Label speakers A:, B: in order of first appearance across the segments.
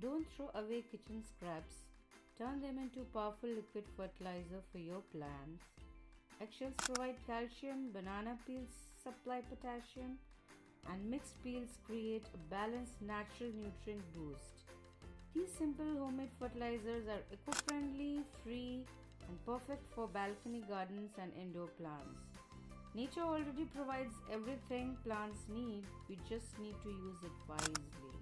A: Don't throw away kitchen scraps. Turn them into powerful liquid fertilizer for your plants. Eggshells provide calcium, banana peels supply potassium, and mixed peels create a balanced natural nutrient boost. These simple homemade fertilizers are eco-friendly, free, and perfect for balcony gardens and indoor plants. Nature already provides everything plants need, we just need to use it wisely.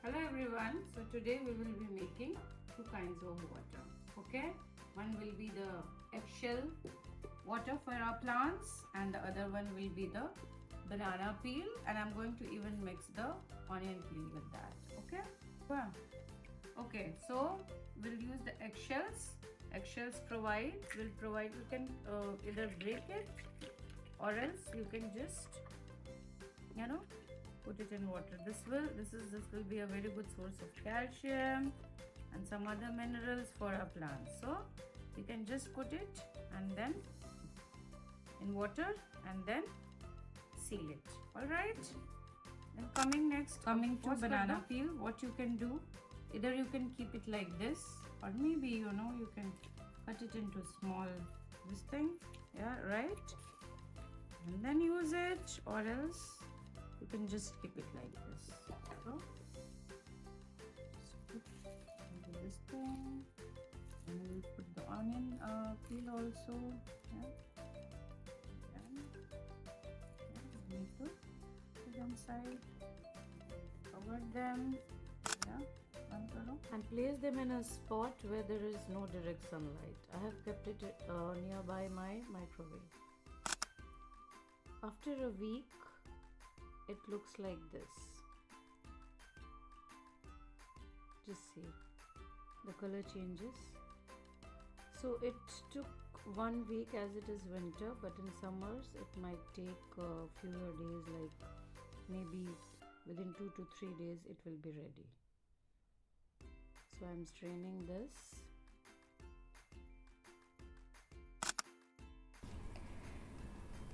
A: Hello everyone, so today we will be making two kinds of water. Okay, one will be the eggshell water for our plants and the other one will be the banana peel, and I'm going to even mix the onion peel with that. Okay, wow. Okay, so we'll use the eggshells. Eggshells will provide, you can either break it or else you can just put it in water. This will be a very good source of calcium and some other minerals for our plants. So you can just put it and then in water and then seal it. All right, then coming to banana peel, what you can do, either you can keep it like this or maybe you can cut it into small this thing, yeah, right, and then use it, or else you can just keep it like this. So just put into this thing, and we'll put the onion peel also, yeah. We need to put them side, cover them, yeah, and place them in a spot where there is no direct sunlight. I have kept it nearby my microwave. After a week, it looks like this. Just see, the color changes. So it took 1 week as it is winter, but in summers it might take fewer days, like maybe within 2 to 3 days it will be ready. So I'm straining this.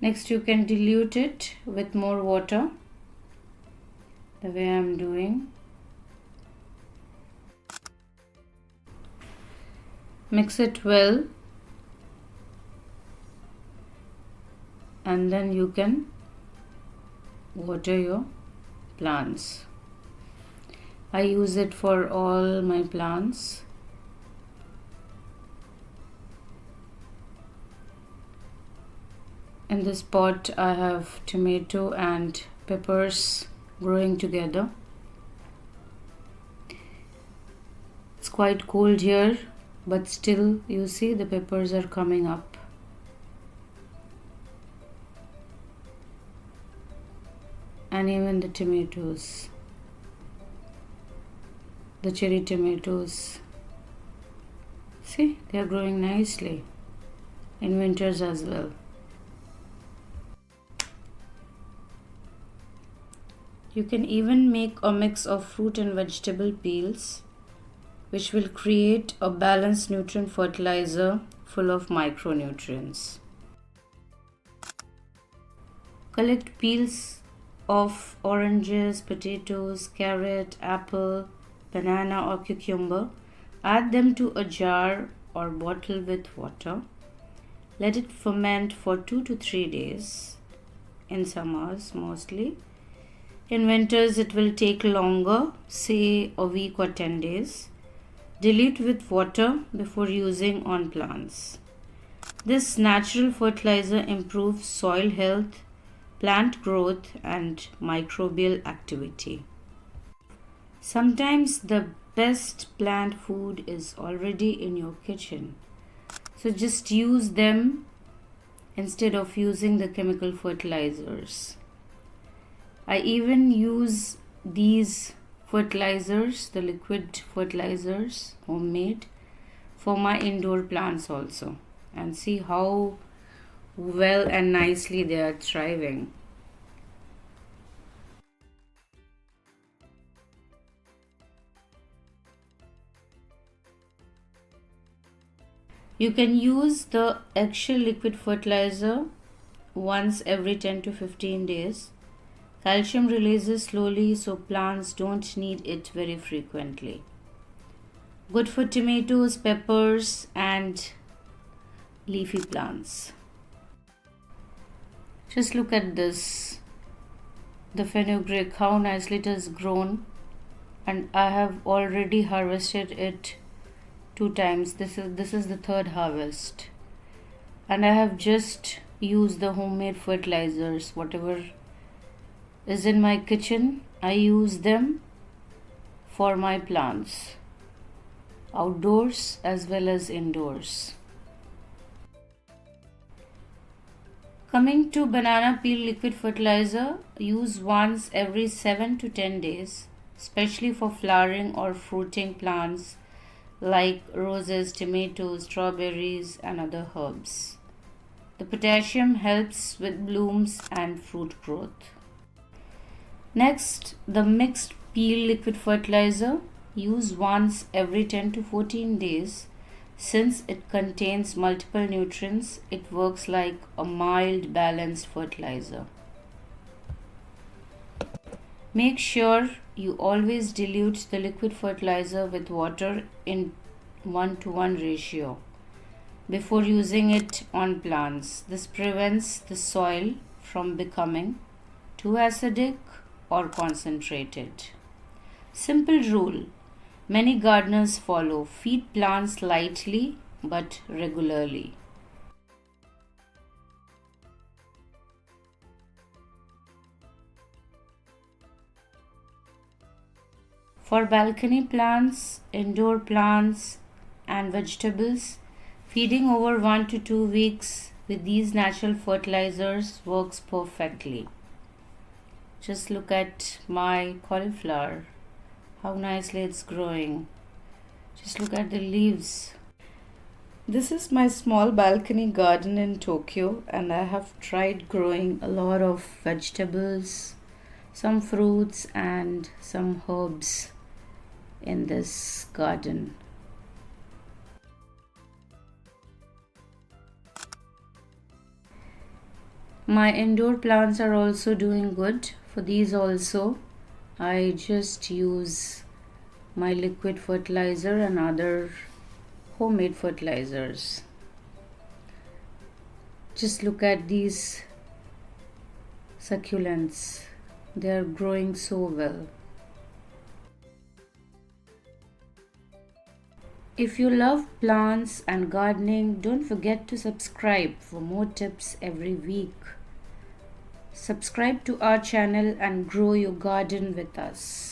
A: Next you can dilute it with more water, the way I'm doing. Mix it well and then you can water your plants. I use it for all my plants. In this pot I have tomato and peppers growing together. It's quite cold here, but still you see the peppers are coming up. And even the tomatoes, the cherry tomatoes, see, they are growing nicely in winters as well. You can even make a mix of fruit and vegetable peels, which will create a balanced nutrient fertilizer full of micronutrients. Collect peels of oranges, potatoes, carrot, apple, banana or cucumber. Add them to a jar or bottle with water. Let it ferment for 2 to 3 days, in summers mostly. In winters it will take longer, say a week or 10 days. Dilute with water before using on plants. This natural fertilizer improves soil health, plant growth and microbial activity. Sometimes the best plant food is already in your kitchen. So just use them instead of using the chemical fertilizers. I even use these fertilizers, the liquid fertilizers, homemade, for my indoor plants also. And see how well and nicely they are thriving. You can use the eggshell liquid fertilizer once every 10 to 15 days Calcium releases slowly, so plants don't need it very frequently. Good for tomatoes, peppers, and leafy plants. Just look at this. The fenugreek, how nicely it has grown, and I have already harvested it 2 times. This is the third harvest, and I have just used the homemade fertilizers. Whatever is in my kitchen, I use them for my plants, outdoors as well as indoors. Coming to banana peel liquid fertilizer, use once every 7 to 10 days, especially for flowering or fruiting plants like roses, tomatoes, strawberries, and other herbs. The potassium helps with blooms and fruit growth. Next, the mixed peel liquid fertilizer, use once every 10 to 14 days. Since it contains multiple nutrients, it works like a mild balanced fertilizer. Make sure you always dilute the liquid fertilizer with water in 1:1 ratio before using it on plants. This prevents the soil from becoming too acidic or concentrated. Simple rule many gardeners follow: feed plants lightly but regularly. For balcony plants, indoor plants, and vegetables, feeding over 1 to 2 weeks with these natural fertilizers works perfectly. Just look at my cauliflower, how nicely it's growing. Just look at the leaves. This is my small balcony garden in Tokyo, and I have tried growing a lot of vegetables, some fruits, and some herbs in this garden. My indoor plants are also doing good. For these also, I just use my liquid fertilizer and other homemade fertilizers. Just look at these succulents. They are growing so well. If you love plants and gardening, don't forget to subscribe for more tips every week. Subscribe to our channel and grow your garden with us.